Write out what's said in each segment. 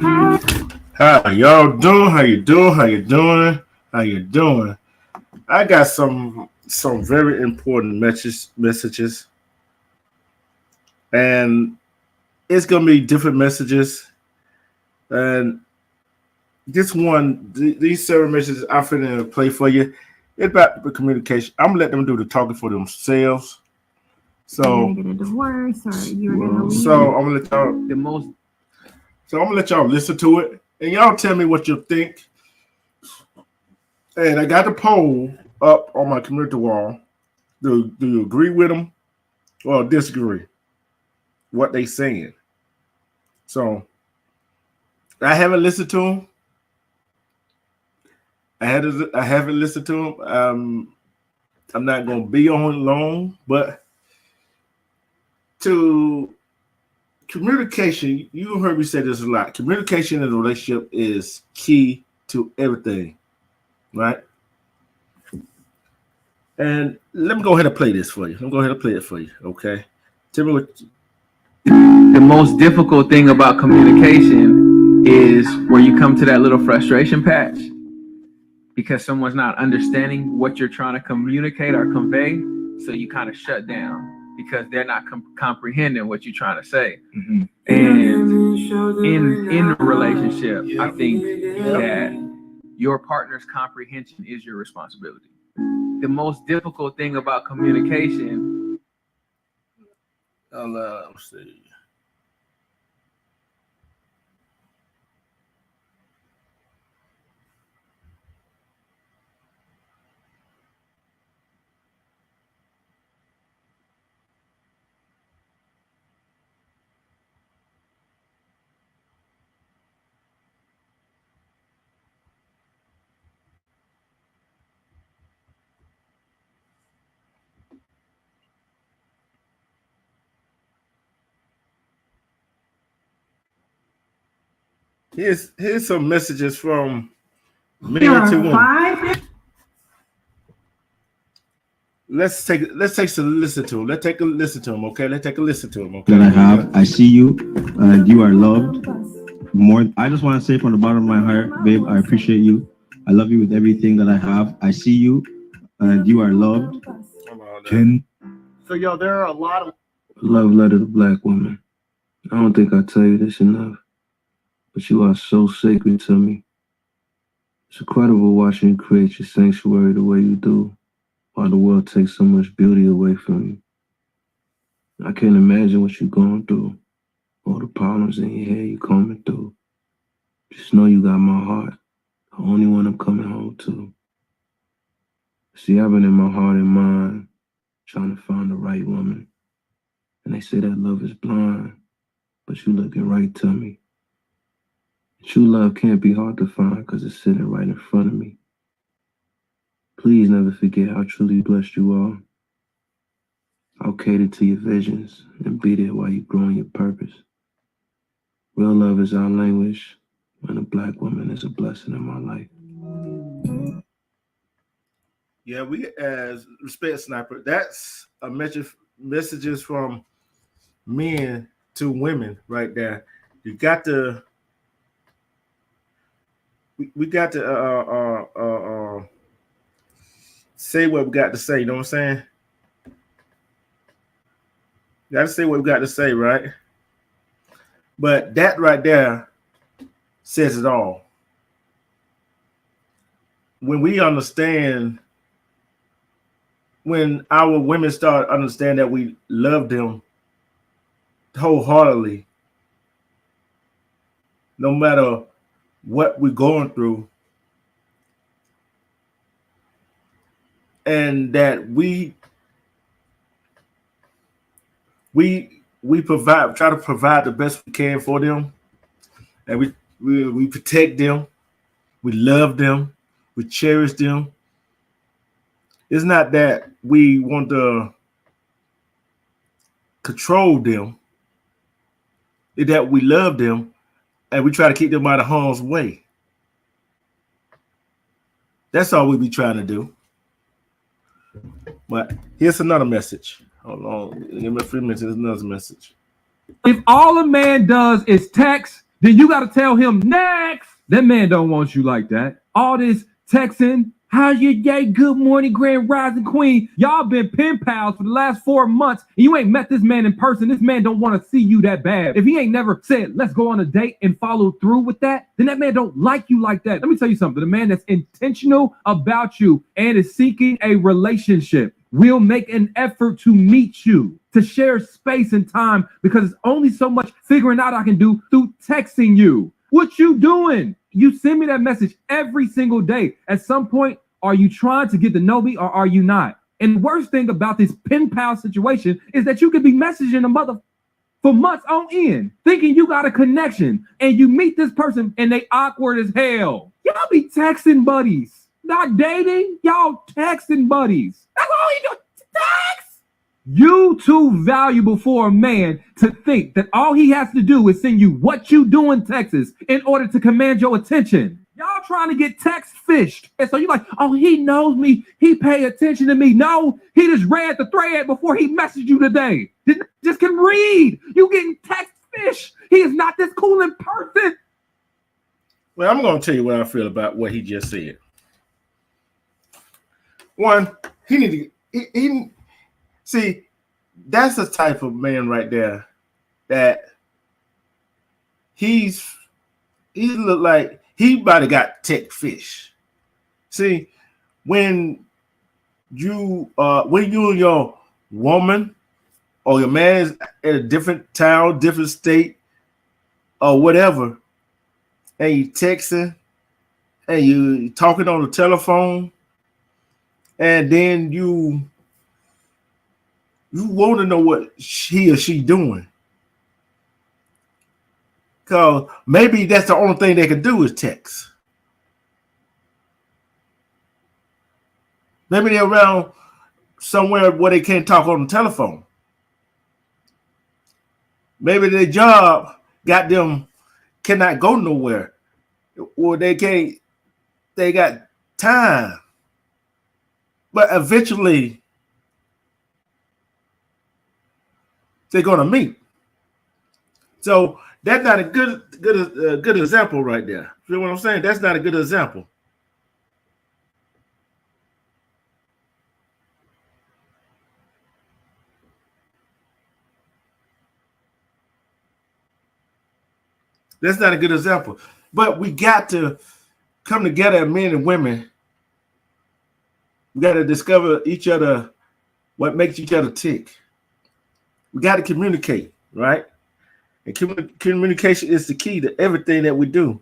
How y'all doing? How you doing? How you doing? How you doing? I got some very important messages, and it's gonna be different messages. And these several messages I'm finna play for you. It's about the communication. I'm gonna let them do the talking for themselves. You're So, gonna get a divorce, or you're gonna leave. so I'm gonna let y'all The most So I'm gonna let y'all listen to it, and y'all tell me what you think. And I got the poll up on my community wall. Do you agree with them or disagree? What they saying? So I haven't listened to them. I haven't listened to them. I'm not gonna be on long, but to communication, you heard me say this a lot. Communication in a relationship is key to everything, right? And let me go ahead and play this for you. Let me go ahead and play it for you, okay? Tell me what. the most difficult thing about communication is when you come to that little frustration patch because someone's not understanding what you're trying to communicate or convey, so you kind of shut down because they're not comprehending what you're trying to say. Mm-hmm. And in a relationship, I think that your partner's comprehension is your responsibility. The most difficult thing about communication. Let's see. Here's some messages from men to women. Let's take a listen to him. Let's take a listen to him, okay? Let's take a listen to him, okay? That I have. I see you. You are loved. More. I just want to say from the bottom of my heart, babe, I appreciate you. I love you with everything that I have. I see you. You are loved. Jen. So, yo, there are a lot of Love letter to black women. I don't think I tell you this enough, but you are so sacred to me. It's incredible watching you create your sanctuary the way you do, while the world takes so much beauty away from you. I can't imagine what you're going through, all the problems in your head you're coming through. Just know you got my heart, the only one I'm coming home to. See, I've been in my heart and mind trying to find the right woman. And they say that love is blind, but you looking right to me. True love can't be hard to find because it's sitting right in front of me. Please never forget how truly blessed you are. I'll cater to your visions and be there while you grow in your purpose. Real love is our language, and a black woman is a blessing in my life. Yeah, we as respect sniper. That's a messages from men to women right there. You got to. We got to say what we got to say. You know what I'm saying? You got to say what we got to say, right? But that right there says it all. When we understand, when our women start understand that we love them wholeheartedly, no matter what we're going through, and that we try to provide the best we can for them, and we protect them, we love them, we cherish them. It's not that we want to control them, it's that we love them and we try to keep them out of harm's way. That's all we be trying to do. But here's another message. Hold on. Give me a few minutes. There's another message. If all a man does is text, then you got to tell him next. That man don't want you like that. All this texting, how's your day? Good morning, Grand Rising Queen. Y'all been pen pals for the last 4 months, and you ain't met this man in person. This man don't want to see you that bad. If he ain't never said, let's go on a date and follow through with that, then that man don't like you like that. Let me tell you something. The man that's intentional about you and is seeking a relationship will make an effort to meet you, to share space and time, because it's only so much figuring out I can do through texting you. What you doing? You send me that message every single day. At some point, are you trying to get to know me or are you not? And the worst thing about this pen pal situation is that you could be messaging a mother for months on end, thinking you got a connection, and you meet this person and they awkward as hell. Y'all be texting buddies, not dating. Y'all texting buddies. That's all you do. Text. You too valuable for a man to think that all he has to do is send you what you do in Texas in order to command your attention. Y'all trying to get text fished. And so you're like, oh, he knows me. He pay attention to me. No, he just read the thread before he messaged you today. Just can read. You getting text fish. He is not this cool in person. Well, I'm going to tell you what I feel about what he just said. One, he need to see, that's the type of man right there that he look like he might have got tech fish. See, when you and your woman or your man is at a different town, different state, or whatever, and you texting and you talking on the telephone, and then you want to know what he or she doing. Because maybe that's the only thing they can do is text. Maybe they're around somewhere where they can't talk on the telephone. Maybe their job got them cannot go nowhere. Or they got time. But eventually they're gonna meet. So that's not a good example right there. You know what I'm saying? That's not a good example. That's not a good example. But we got to come together as men and women. We got to discover each other, what makes each other tick. We got to communicate, right? And communication is the key to everything that we do.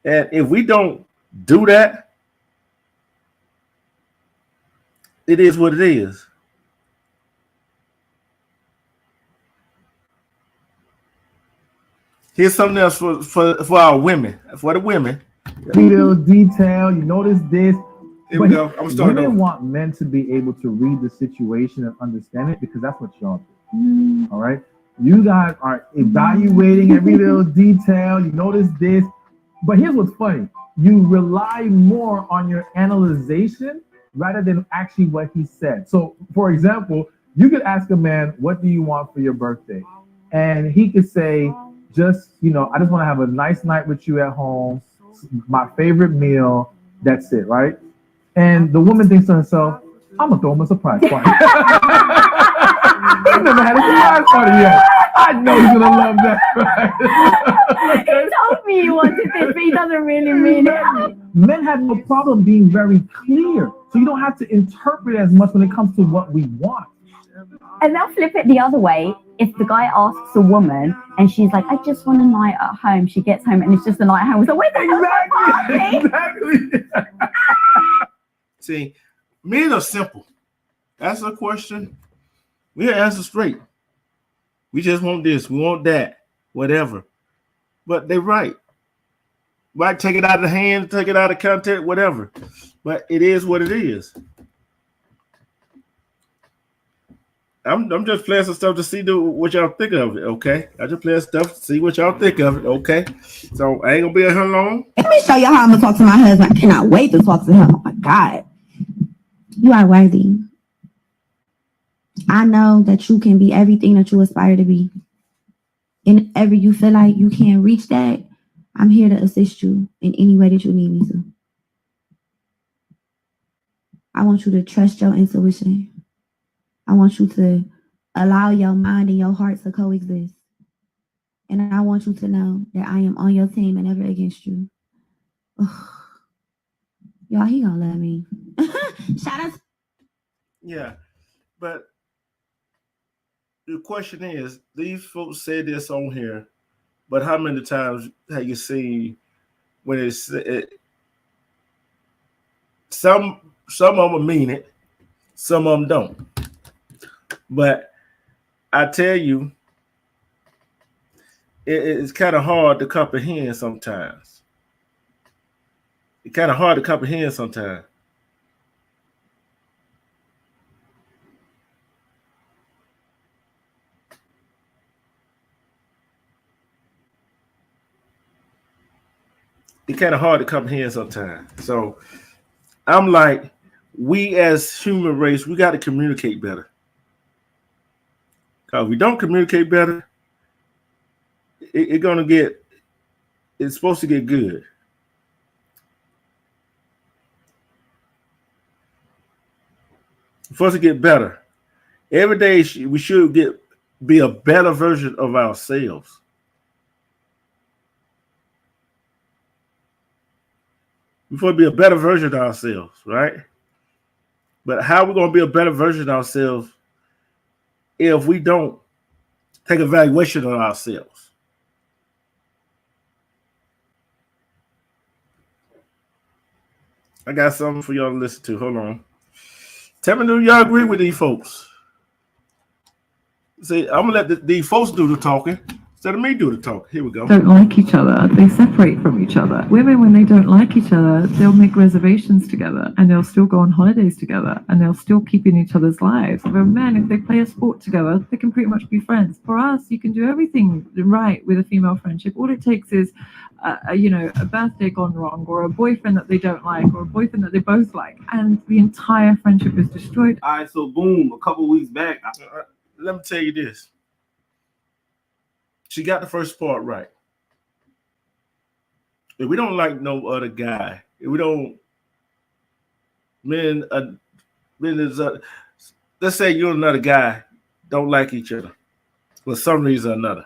And if we don't do that, it is what it is. Here's something else for our women, for the women. Little detail, you notice this. Here we go. I'm starting Women over. want men to be able to read the situation and understand it because that's what y'all do. All right. You guys are evaluating every little detail. You notice this. But here's what's funny. You rely more on your analyzation rather than actually what he said. So, for example, you could ask a man, what do you want for your birthday? And he could say, just, I just want to have a nice night with you at home, my favorite meal, that's it, right? And the woman thinks to herself, I'm going to throw him a surprise party. He's never had a surprise party yet. I know he's going to love that, right? He told me he wanted this, but he doesn't really mean it. Men have no problem being very clear. So you don't have to interpret as much when it comes to what we want. And they'll flip it the other way. If the guy asks a woman and she's like, I just want a night at home, she gets home and it's just a night at home. So wait, Exactly. See, men are simple. Ask a question, we answer straight. We just want this, we want that, whatever. But they're right. Might take it out of the hand, take it out of context, whatever. But it is what it is. I'm just playing some stuff to see what y'all think of it, okay? I just play stuff to see what y'all think of it, okay? So I ain't gonna be here long. Let me show you how I'm gonna talk to my husband. I cannot wait to talk to him. Oh my God. You are worthy. I know that you can be everything that you aspire to be. And if ever you feel like you can't reach that, I'm here to assist you in any way that you need me to. I want you to trust your intuition. I want you to allow your mind and your heart to coexist. And I want you to know that I am on your team and never against you. Ugh. Y'all, he gonna love me. Shout out. Yeah, but the question is, these folks said this on here, but how many times have you seen when it's some of them mean it, some of them don't. But I tell you, it's kind of hard to comprehend sometimes. It's kind of hard to comprehend sometimes. It's kind of hard to comprehend sometimes. So I'm like, we as human race, we got to communicate better. Because if we don't communicate better, it's supposed to get good. It's supposed to get better. Every day we should be a better version of ourselves. We're supposed to be a better version of ourselves, right? But how are we going to be a better version of ourselves if we don't take evaluation of ourselves? I got something for y'all to listen to. Hold on. Tell me, do y'all agree with these folks? See, I'm going to let these folks do the talking instead of me do the talking. Here we go. Don't like each other. They separate from each other. Women, when they don't like each other, they'll make reservations together and they'll still go on holidays together and they'll still keep in each other's lives. For men, if they play a sport together, they can pretty much be friends. For us, you can do everything right with a female friendship. All it takes is a birthday gone wrong, or a boyfriend that they don't like, or a boyfriend that they both like, and the entire friendship is destroyed. All right, so boom, a couple weeks back. Let me tell you this. She got the first part right. If we don't like no other guy, if we don't, let's say you and another guy don't like each other for some reason or another.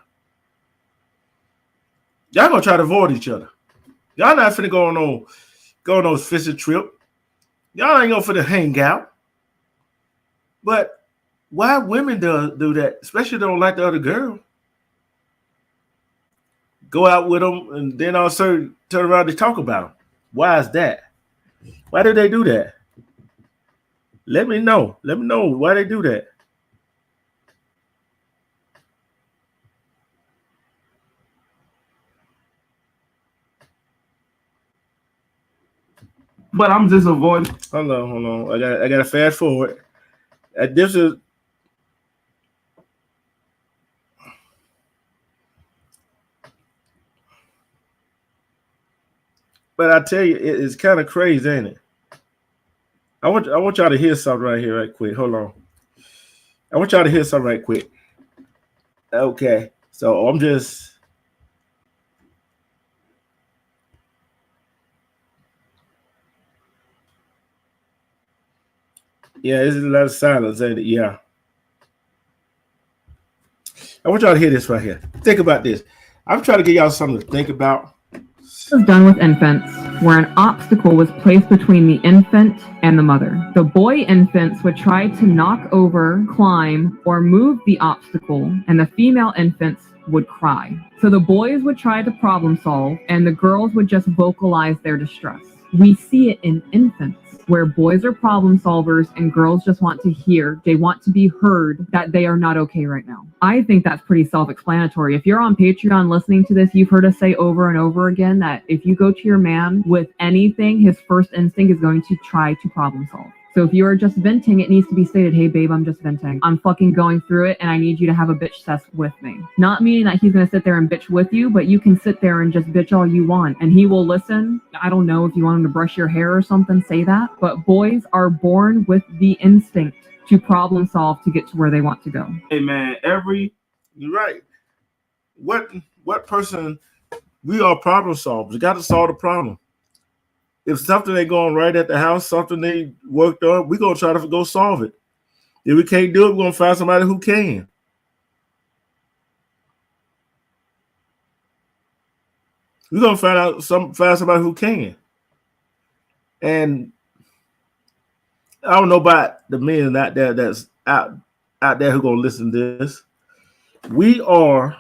Y'all gonna try to avoid each other. Y'all not finna go on those fishing trip. Y'all ain't gonna finna hang out. But why women do that, especially if they don't like the other girl? Go out with them and then all of a sudden turn around to talk about them. Why is that? Why do they do that? Let me know. Let me know why they do that. But I'm just avoiding. Hold on. I got to fast forward. This is. But I tell you, it's kind of crazy, ain't it? I want y'all to hear something right here, right quick. Hold on. I want y'all to hear something right quick. Okay, so I'm just. Yeah, there's a lot of silence, ain't it? Yeah. I want y'all to hear this right here. Think about this. I'm trying to get y'all something to think about. This was done with infants, where an obstacle was placed between the infant and the mother. The boy infants would try to knock over, climb, or move the obstacle, and the female infants would cry. So the boys would try to problem solve, and the girls would just vocalize their distress. We see it in infants, where boys are problem solvers and girls just want to hear, they want to be heard that they are not okay right now. I think that's pretty self-explanatory. If you're on Patreon listening to this, you've heard us say over and over again that if you go to your man with anything, his first instinct is going to try to problem solve. So if you are just venting, it needs to be stated, hey babe, I'm just venting. I'm fucking going through it and I need you to have a bitch session with me. Not meaning that he's gonna sit there and bitch with you, but you can sit there and just bitch all you want and he will listen. I don't know if you want him to brush your hair or something, say that. But boys are born with the instinct to problem solve to get to where they want to go. Hey man, You're right. What person? We are problem solvers. You got to solve the problem. If something ain't going right at the house, something they worked on, we're gonna try to go solve it. If we can't do it, we're gonna find somebody who can. We're gonna find somebody who can. And I don't know about the men out there that's out there who gonna listen to this. We are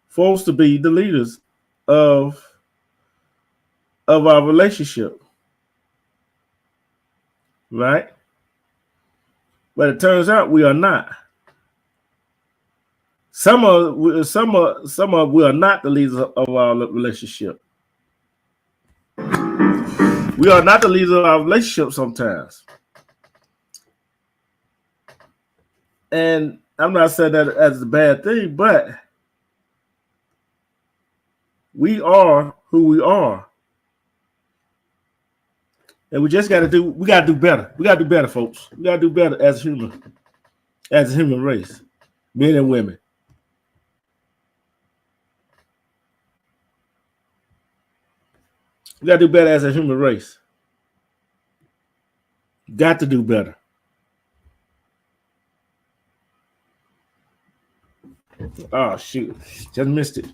supposed to be the leaders of our relationship, right? But it turns out we are not. Some of we are not the leaders of our relationship. We are not the leaders of our relationship sometimes. And I'm not saying that as a bad thing, but we are who we are. And we gotta do better. We gotta do better, folks. We gotta do better as a human race, men and women. We gotta do better as a human race. Got to do better. Oh shoot, just missed it.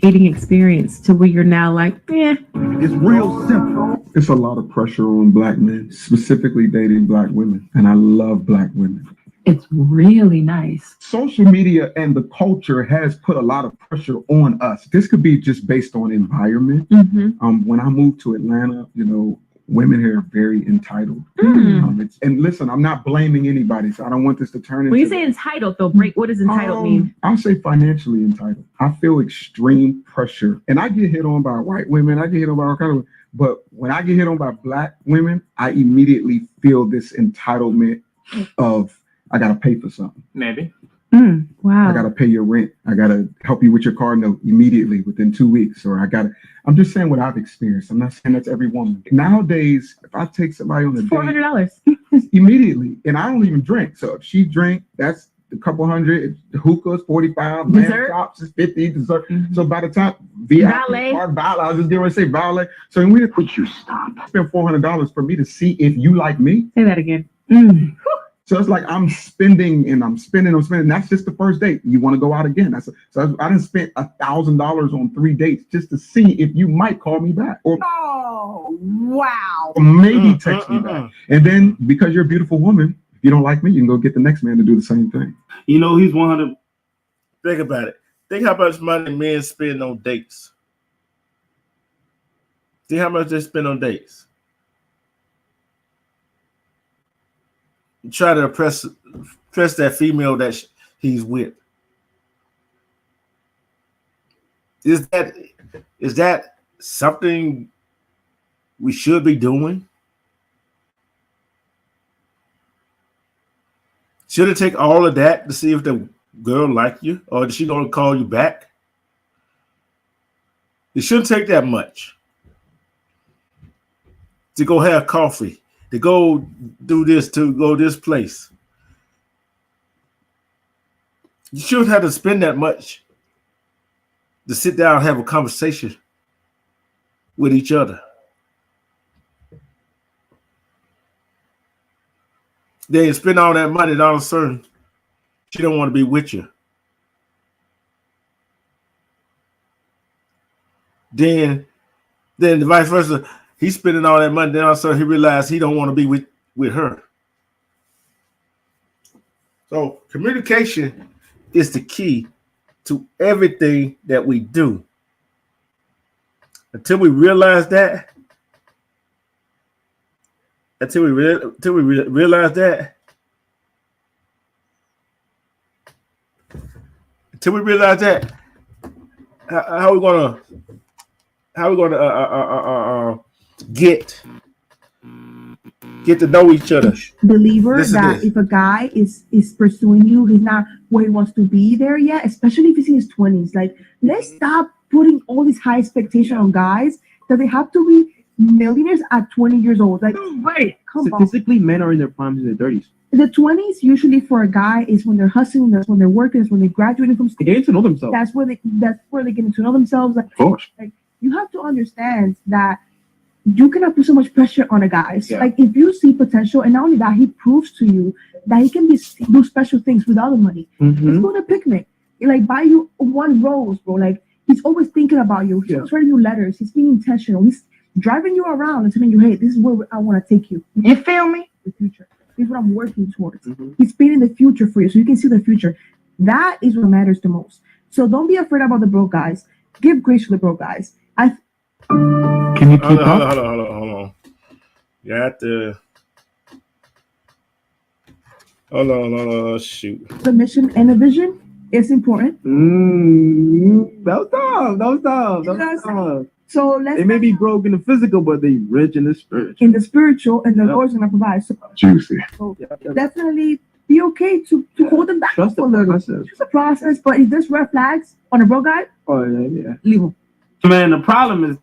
Dating experience to where you're now like, It's real simple. It's a lot of pressure on black men, specifically dating black women. And I love black women. it's really nice. Social media and the culture has put a lot of pressure on us. This could be just based on environment. When I moved to Atlanta, you know, women here are very entitled. And listen, I'm not blaming anybody, so I don't want this to turn into... When you say entitled, though, break, what does entitled mean? I'll say financially entitled. I feel extreme pressure. And I get hit on by white women. I get hit on by all kinds of... But when I get hit on by black women, I immediately feel this entitlement of, I got to pay for something. Maybe. Wow. I got to pay your rent. I got to help you with your car note immediately within 2 weeks. Or I'm just saying what I've experienced. I'm not saying that's every woman. Nowadays, if I take somebody on a date, $400 immediately, and I don't even drink. So if she drink, that's a couple hundred. Hookahs, 45. Lamb chops is 50. Dessert. So by the time valet, I was just going to say valet. So would you stop? Spend $400 for me to see if you like me. Say that again. So it's like I'm spending. That's just the first date. You want to go out again? So I didn't spend $1,000 on 3 dates just to see if you might call me back, or wow, or maybe text me back. And then because you're a beautiful woman, if you don't like me, you can go get the next man to do the same thing. You know, he's 100. Think about it. Think how much money men spend on dates. See how much they spend on dates. Try to impress that female that he's with. Is that something we should be doing? Should it take all of that to see if the girl like you, or is she gonna call you back? It shouldn't take that much to go have coffee, to go do this, to go this place. You shouldn't have to spend that much to sit down and have a conversation with each other. Then you spend all that money, and all of a sudden, she don't want to be with you. Then the vice versa. He's spending all that money, then all of a sudden he realized he don't want to be with her. So communication is the key to everything that we do. Until we realize that, until we realize that how are we gonna get to know each other? Believer that if a guy is pursuing you, he's not where he wants to be there yet, especially if he's in his 20s. Like, let's stop putting all these high expectations on guys that they have to be millionaires at 20 years old. Like, Wait, come on. statistically, men are in their primes in their 30s. The 20s usually for a guy is when they're hustling, that's when they're working, that's when they're graduating from They school. get to know themselves. That's where they get to know themselves. Like, Of course. like you have to understand that you cannot put so much pressure on a guy. So, Yeah. like if you see potential, and not only that, he proves to you that he can do special things without the money. Let's go on a picnic. He like buy you one rose, bro. Like he's always thinking about you. He's always writing you letters. He's being intentional. He's driving you around and telling you, hey, this is where I want to take you. You feel me? The future. This is what I'm working towards. He's painting the future for you so you can see the future. That is what matters the most. So don't be afraid about the broke guys. Give grace to the broke guys. Can you keep Hold up? on. You have to. Hold on. Shoot. The mission and the vision is important. That was tough. So let's They may be broke in the physical, but they rich in the spirit. in the spiritual, and the Lord's gonna provide. So, Juicy. so definitely be okay to hold them back Trust for a the little. process. Trust the process. But if there's red flags on a broke guy, Oh yeah. leave him. Man, the problem is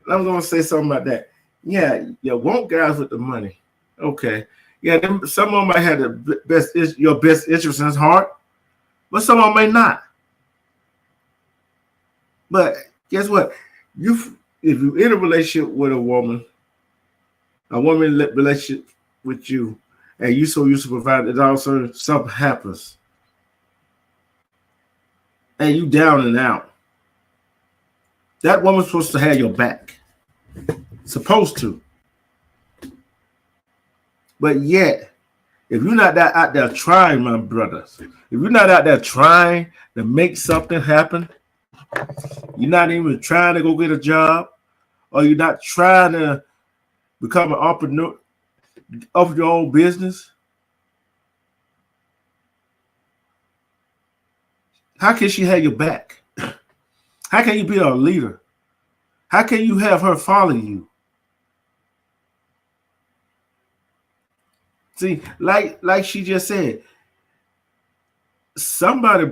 I'm gonna say something about that. Yeah, you want guys with the money. Okay. Yeah, some of them might have your best interest in his heart, but some of them may not. But guess what? If you're in a relationship with a woman relationship with you, and you so used to provide, it also something happens, and you down and out. That woman's supposed to have your back. Supposed to. But yet, if you're not out there trying, my brothers, if you're not out there trying to make something happen, you're not even trying to go get a job, or you're not trying to become an entrepreneur of your own business, how can she have your back? How can you be a leader? How can you have her follow you? See, like she just said, somebody,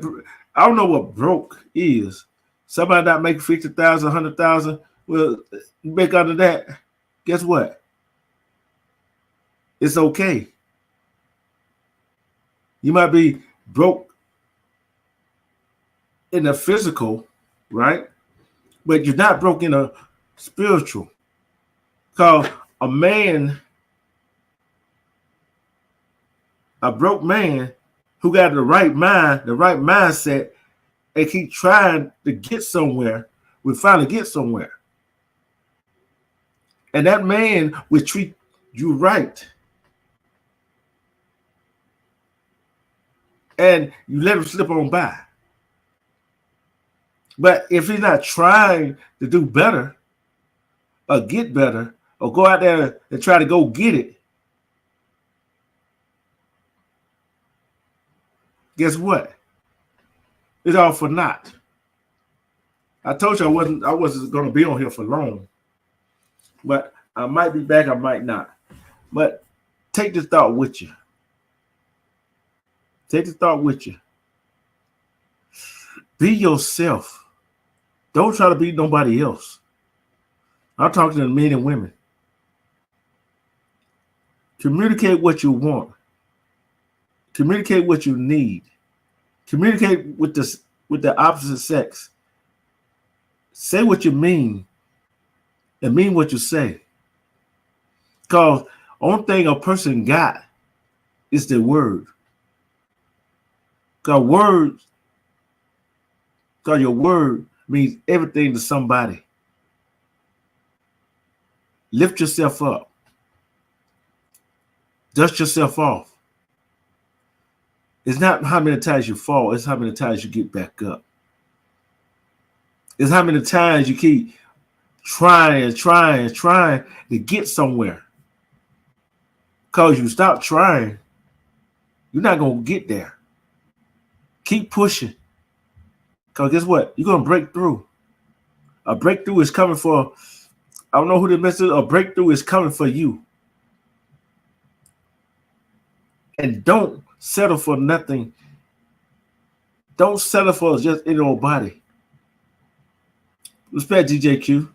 I don't know what broke is. Somebody that make 50,000, 100,000, well, make under that. Guess what? It's okay. You might be broke in the physical, right? But you're not broke in a spiritual. Because a broke man who got the right mind, the right mindset, and keep trying to get somewhere, will finally get somewhere. And that man will treat you right. And you let him slip on by. But if he's not trying to do better or get better or go out there and try to go get it, guess what? It's all for naught. I told you I wasn't going to be on here for long, but I might be back, I might not. But take this thought with you. Take this thought with you. Be yourself. Don't try to be nobody else. I'm talking to men and women. Communicate what you want. Communicate what you need. Communicate with the opposite sex. Say what you mean and mean what you say. Because only thing a person got is their word. Because your word means everything to somebody. Lift yourself up. Dust yourself off. It's not how many times you fall, it's how many times you get back up. It's how many times you keep trying to get somewhere. Because you stop trying, you're not going to get there. Keep pushing. Because guess what? You're going to break through. A breakthrough is coming for, I don't know who the message is, a breakthrough is coming for you. And don't settle for nothing. Don't settle for just any old body. Respect GJQ.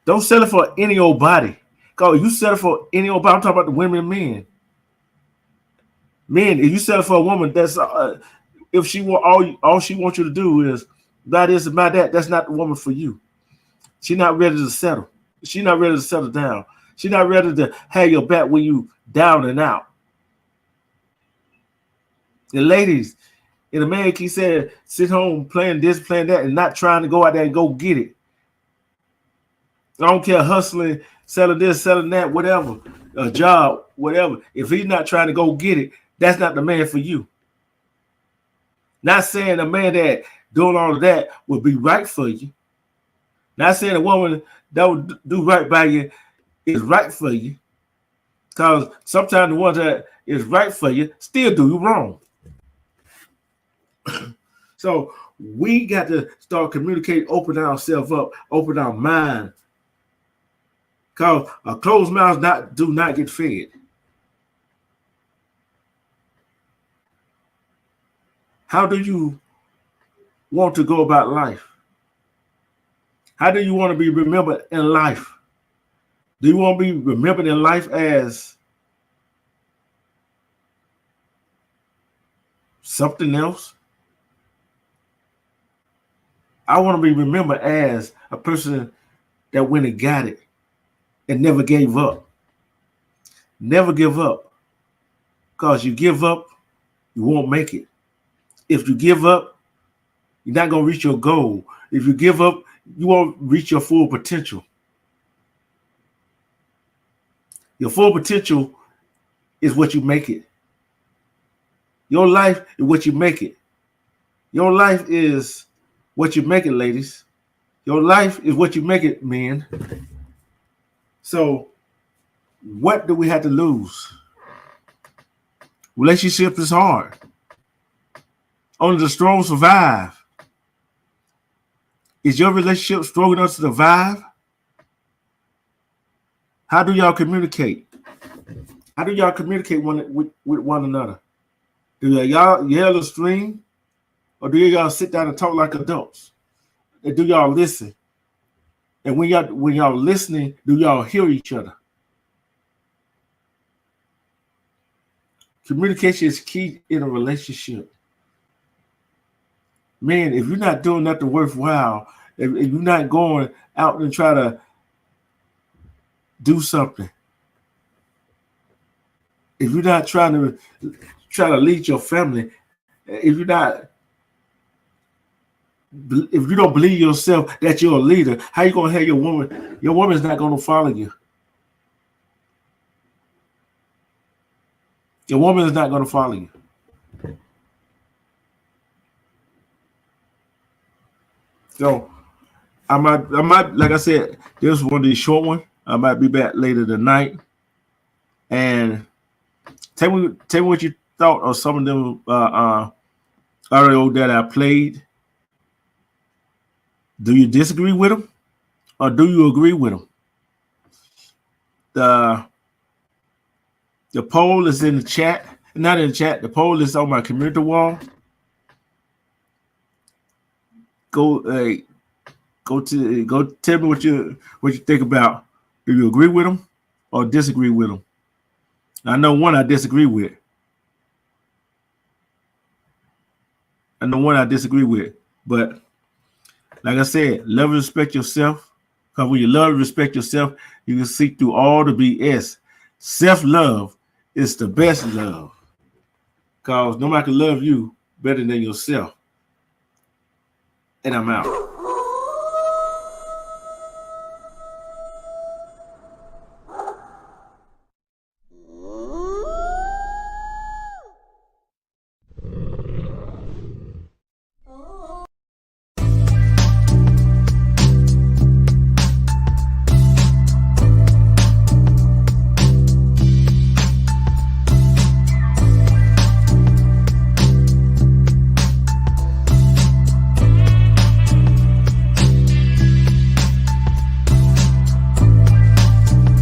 Don't settle for any old body. Cause you settle for any old body. I'm talking about the women and men. Men, if you settle for a woman, that's if she want all she wants you to do is about this, about that. That's not the woman for you. She's not ready to settle. She's not ready to settle down. She's not ready to have your back when you down and out. The ladies, and the man keep saying, sit home playing this, playing that, and not trying to go out there and go get it. I don't care, hustling, selling this, selling that, whatever, a job, whatever. If he's not trying to go get it, that's not the man for you. Not saying a man that doing all of that will be right for you. Not saying a woman that will do right by you is right for you. Because sometimes the one that is right for you still do you wrong. So we got to start communicating, open ourselves up, open our mind. Because a closed mouth do not get fed. How do you want to go about life? How do you want to be remembered in life? Do you want to be remembered in life as something else? I want to be remembered as a person that went and got it and never gave up. Never give up. Because you give up, you won't make it. If you give up, you're not going to reach your goal. If you give up, you won't reach your full potential. Your full potential is what you make it. Your life is what you make it. Your life is what you make it, ladies. Your life is what you make it, men. So what do we have to lose? Relationship is hard. Only the strong survive. Is your relationship strong enough to survive? How do y'all communicate? How do y'all communicate with one another? Do y'all yell or scream? Or do y'all sit down and talk like adults? And do y'all listen? And when y'all listening, do y'all hear each other? Communication is key in a relationship. Man, if you're not doing nothing worthwhile, if you're not going out and try to do something, if you're not trying to lead your family, if you don't believe yourself that you're a leader, how you gonna have your woman? Your woman's not gonna follow you. Your woman is not gonna follow you. So I might, like I said, this is one of these short ones. I might be back later tonight. And tell me what you thought of some of them audio that I played. Do you disagree with them, or do you agree with them? The poll is in the chat. Not in the chat. The poll is on my community wall. Go tell me what you think about. Do you agree with them or disagree with them? I know one I disagree with. But like I said, love and respect yourself. Because when you love and respect yourself, you can see through all the BS. Self-love is the best love. Because nobody can love you better than yourself. And I'm out.